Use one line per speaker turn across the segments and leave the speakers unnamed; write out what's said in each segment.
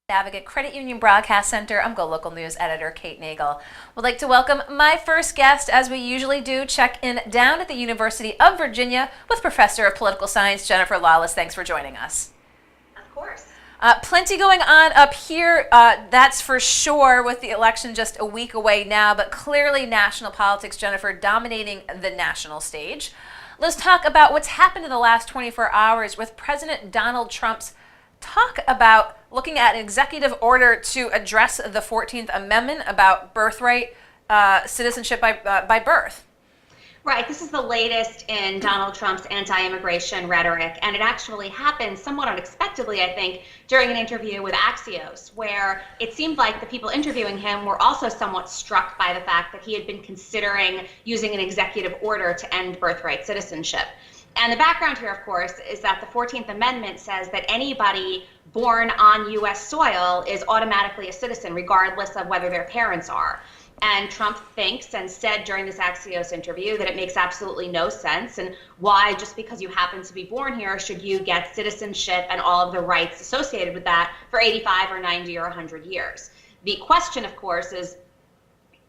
Advocate Credit Union Broadcast Center. I'm GoLocal News editor Kate Nagel. Would like to welcome my first guest, as we usually do, check in down at the University of Virginia with Professor of Political Science Jennifer Lawless. Thanks for joining us.
Of course.
Plenty going on up here, that's for sure, with the election just a week away now, but clearly national politics, Jennifer, dominating the national stage. Let's talk about what's happened in the last 24 hours with President Donald Trump's talk about looking at an executive order to address the 14th Amendment about birthright citizenship by birth.
Right. This is the latest in Donald Trump's anti-immigration rhetoric, and it actually happened somewhat unexpectedly, I think, during an interview with Axios, where it seemed like the people interviewing him were also somewhat struck by the fact that he had been considering using an executive order to end birthright citizenship. And the background here, of course, is that the 14th Amendment says that anybody born on U.S. soil is automatically a citizen, regardless of whether their parents are. And Trump thinks and said during this Axios interview that it makes absolutely no sense, and why, just because you happen to be born here, should you get citizenship and all of the rights associated with that for 85 or 90 or 100 years. The question, of course, is,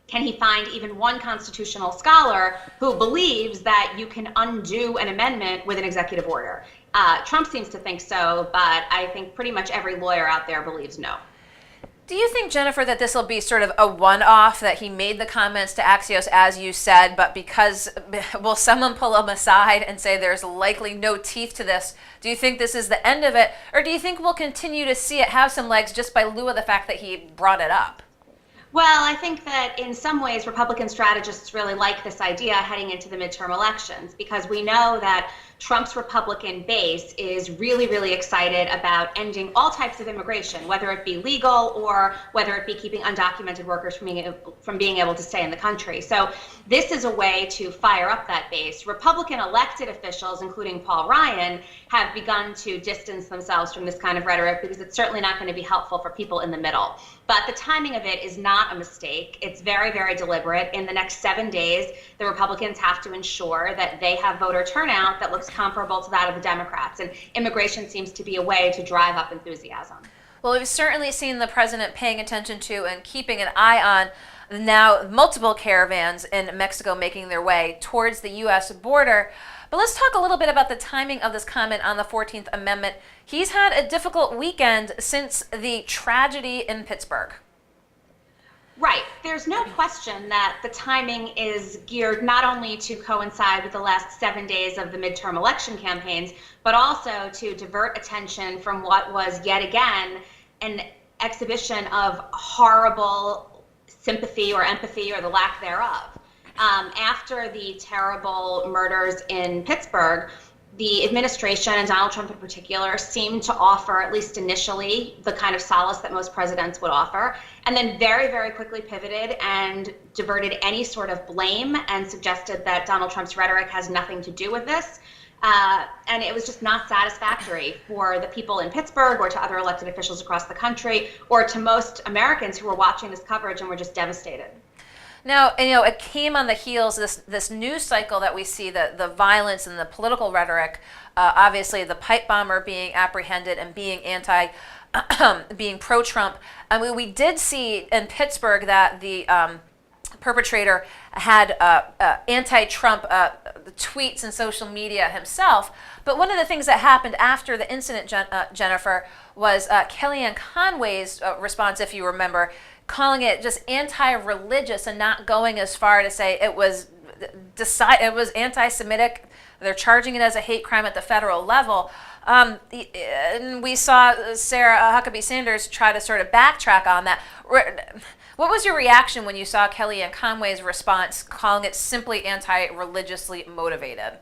can he find even one constitutional scholar who believes that you can undo an amendment with an executive order? Trump seems to think so, but I think pretty much every lawyer out there believes no.
Do you think, Jennifer, that this will be sort of a one-off, that he made the comments to Axios, as you said, but because, will someone pull him aside and say there's likely no teeth to this? Do you think this is the end of it? Or do you think we'll continue to see it have some legs just by lieu of the fact that he brought it up?
Well, I think that in some ways Republican strategists really like this idea heading into the midterm elections, because we know that Trump's Republican base is really, really excited about ending all types of immigration, whether it be legal or whether it be keeping undocumented workers from being able to stay in the country. So this is a way to fire up that base. Republican elected officials, including Paul Ryan, have begun to distance themselves from this kind of rhetoric because it's certainly not going to be helpful for people in the middle. But the timing of it is not a mistake. It's very, very deliberate. In the next 7 days, the Republicans have to ensure that they have voter turnout that looks comparable to that of the Democrats. And immigration seems to be a way to drive up enthusiasm.
Well, we've certainly seen the president paying attention to and keeping an eye on now multiple caravans in Mexico making their way towards the U.S. border. But let's talk a little bit about the timing of this comment on the 14th Amendment. He's had a difficult weekend since the tragedy in Pittsburgh.
Right. There's no question that the timing is geared not only to coincide with the last 7 days of the midterm election campaigns, but also to divert attention from what was yet again an exhibition of horrible sympathy or empathy or the lack thereof. After the terrible murders in Pittsburgh, the administration, and Donald Trump in particular, seemed to offer, at least initially, the kind of solace that most presidents would offer, and then very, very quickly pivoted and diverted any sort of blame and suggested that Donald Trump's rhetoric has nothing to do with this. And it was just not satisfactory for the people in Pittsburgh or to other elected officials across the country or to most Americans who were watching this coverage and were just devastated.
Now, it came on the heels, this news cycle that we see, the violence and the political rhetoric, obviously the pipe bomber being apprehended and being being pro-Trump. I mean, we did see in Pittsburgh that the perpetrator had anti-Trump tweets and social media himself. But one of the things that happened after the incident, Jennifer, was Kellyanne Conway's response, if you remember, calling it just anti-religious and not going as far to say it was anti-Semitic. They're charging it as a hate crime at the federal level. And we saw Sarah Huckabee Sanders try to sort of backtrack on that. What was your reaction when you saw Kellyanne Conway's response calling it simply anti-religiously motivated?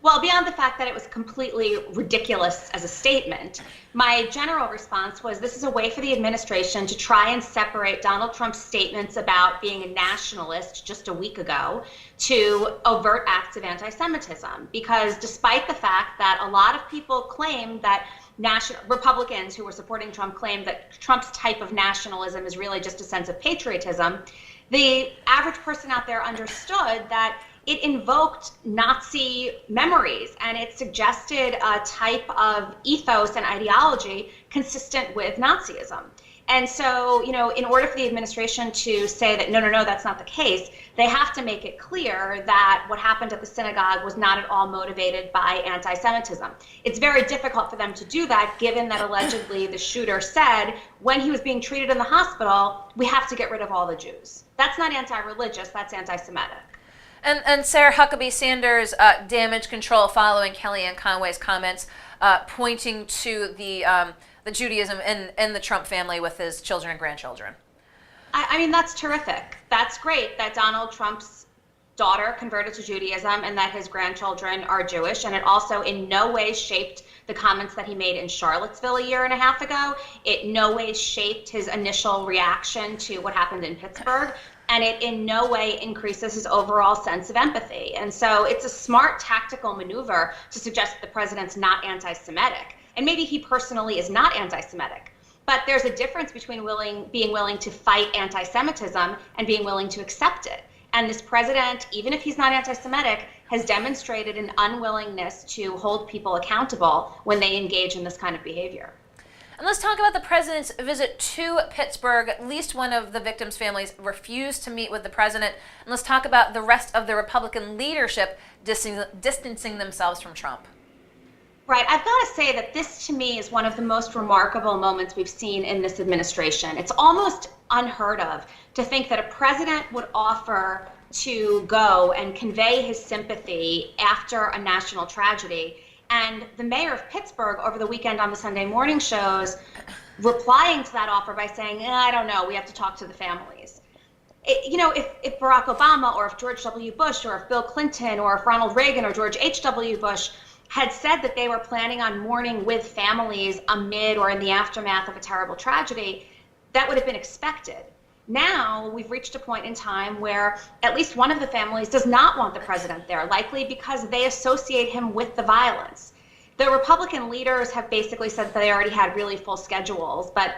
Well, beyond the fact that it was completely ridiculous as a statement, my general response was this is a way for the administration to try and separate Donald Trump's statements about being a nationalist just a week ago to overt acts of anti-Semitism. Because despite the fact that a lot of people claim that Republicans who were supporting Trump claim that Trump's type of nationalism is really just a sense of patriotism, the average person out there understood that it invoked Nazi memories, and it suggested a type of ethos and ideology consistent with Nazism. And so, in order for the administration to say that, no, that's not the case, they have to make it clear that what happened at the synagogue was not at all motivated by anti-Semitism. It's very difficult for them to do that, given that allegedly the shooter said when he was being treated in the hospital, we have to get rid of all the Jews. That's not anti-religious, that's anti-Semitic.
And Sarah Huckabee Sanders' damage control following Kellyanne Conway's comments, pointing to the Judaism in the Trump family with his children and grandchildren.
I mean, that's terrific. That's great that Donald Trump's daughter converted to Judaism and that his grandchildren are Jewish. And it also in no way shaped the comments that he made in Charlottesville a year and a half ago. It in no way shaped his initial reaction to what happened in Pittsburgh. And it in no way increases his overall sense of empathy. And so it's a smart tactical maneuver to suggest that the president's not anti-Semitic. And maybe he personally is not anti-Semitic. But there's a difference between being willing to fight anti-Semitism and being willing to accept it. And this president, even if he's not anti-Semitic, has demonstrated an unwillingness to hold people accountable when they engage in this kind of behavior.
And let's talk about the president's visit to Pittsburgh. At least one of the victims' families refused to meet with the president. And let's talk about the rest of the Republican leadership distancing themselves from Trump.
Right. I've got to say that this, to me, is one of the most remarkable moments we've seen in this administration. It's almost unheard of to think that a president would offer to go and convey his sympathy after a national tragedy. And the mayor of Pittsburgh over the weekend on the Sunday morning shows replying to that offer by saying, I don't know, we have to talk to the families. If Barack Obama or if George W. Bush or if Bill Clinton or if Ronald Reagan or George H.W. Bush had said that they were planning on mourning with families amid or in the aftermath of a terrible tragedy, that would have been expected. Now we've reached a point in time where at least one of the families does not want the president there, likely because they associate him with the violence. The Republican leaders have basically said that they already had really full schedules, but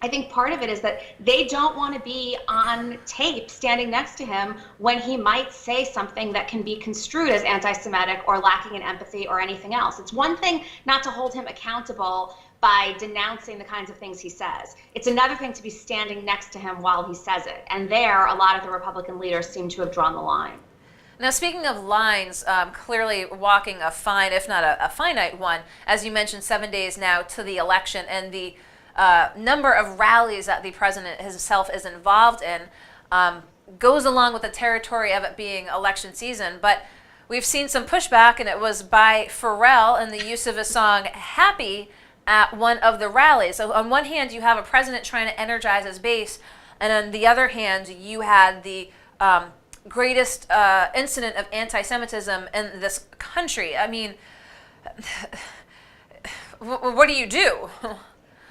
I think part of it is that they don't want to be on tape standing next to him when he might say something that can be construed as anti-Semitic or lacking in empathy or anything else. It's one thing not to hold him accountable by denouncing the kinds of things he says. It's another thing to be standing next to him while he says it. And there, a lot of the Republican leaders seem to have drawn the line.
Now, speaking of lines, clearly walking a fine, if not a finite one, as you mentioned, 7 days now to the election, and the number of rallies that the president himself is involved in goes along with the territory of it being election season. But we've seen some pushback, and it was by Pharrell in the use of his song Happy at one of the rallies. So on one hand, you have a president trying to energize his base, and on the other hand, you had the greatest incident of anti-Semitism in this country. I mean, what do you do?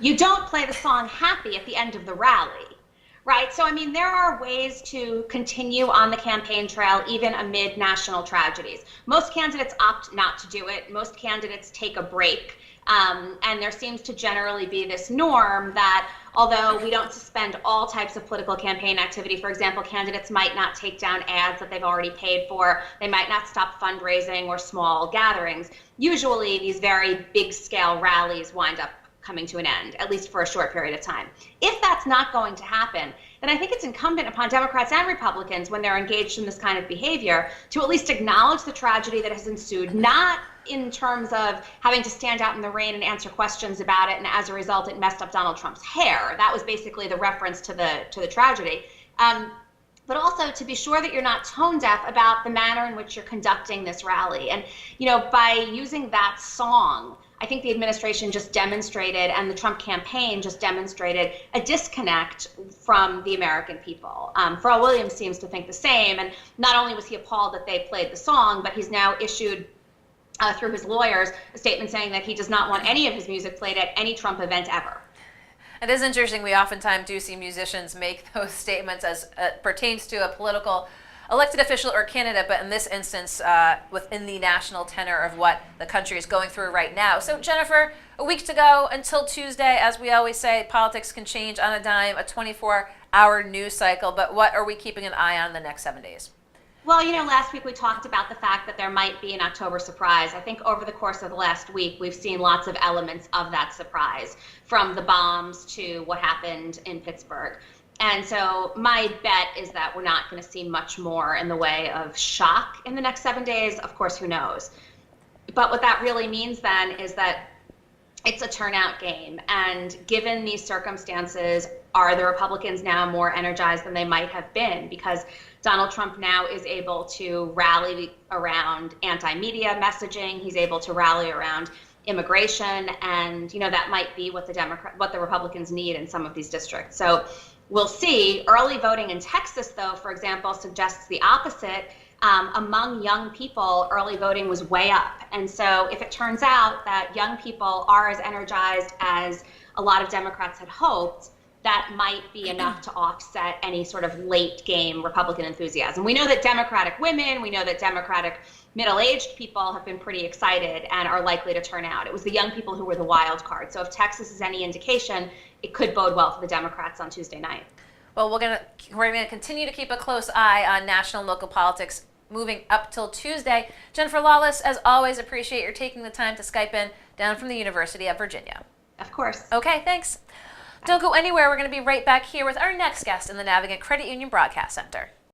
You don't play the song Happy at the end of the rally, right? So, I mean, there are ways to continue on the campaign trail even amid national tragedies. Most candidates opt not to do it. Most candidates take a break. And there seems to generally be this norm that although we don't suspend all types of political campaign activity, for example, candidates might not take down ads that they've already paid for, they might not stop fundraising or small gatherings. Usually these very big scale rallies wind up coming to an end, at least for a short period of time. If that's not going to happen, then I think it's incumbent upon Democrats and Republicans, when they're engaged in this kind of behavior, to at least acknowledge the tragedy that has ensued, not in terms of having to stand out in the rain and answer questions about it, and as a result it messed up Donald Trump's hair. That was basically the reference to the tragedy. But also to be sure that you're not tone deaf about the manner in which you're conducting this rally. And, by using that song, I think the administration just demonstrated, and the Trump campaign just demonstrated, a disconnect from the American people. Pharrell Williams seems to think the same, and not only was he appalled that they played the song, but he's now issued, through his lawyers, a statement saying that he does not want any of his music played at any Trump event ever.
It is interesting. We oftentimes do see musicians make those statements as it pertains to a political elected official or candidate, but in this instance, within the national tenor of what the country is going through right now. So, Jennifer, a week to go until Tuesday. As we always say, politics can change on a dime, a 24-hour news cycle, but what are we keeping an eye on the next 7 days?
Well, last week we talked about the fact that there might be an October surprise. I think over the course of the last week, we've seen lots of elements of that surprise, from the bombs to what happened in Pittsburgh. And so my bet is that we're not going to see much more in the way of shock in the next 7 days. Of course, who knows? But what that really means then is that it's a turnout game. And given these circumstances, are the Republicans now more energized than they might have been? Because Donald Trump now is able to rally around anti-media messaging. He's able to rally around immigration, and that might be what the Republicans need in some of these districts. So we'll see. Early voting in Texas, though, for example, suggests the opposite. Among young people, early voting was way up. And so if it turns out that young people are as energized as a lot of Democrats had hoped, that might be enough to offset any sort of late game Republican enthusiasm. We know that Democratic women, we know that Democratic middle-aged people have been pretty excited and are likely to turn out. It was the young people who were the wild card. So if Texas is any indication, it could bode well for the Democrats on Tuesday night.
Well, we're going to continue to keep a close eye on national and local politics moving up till Tuesday. Jennifer Lawless, as always, appreciate your taking the time to Skype in down from the University of Virginia.
Of course.
Okay, thanks. Don't go anywhere. We're going to be right back here with our next guest in the Navigant Credit Union Broadcast Center.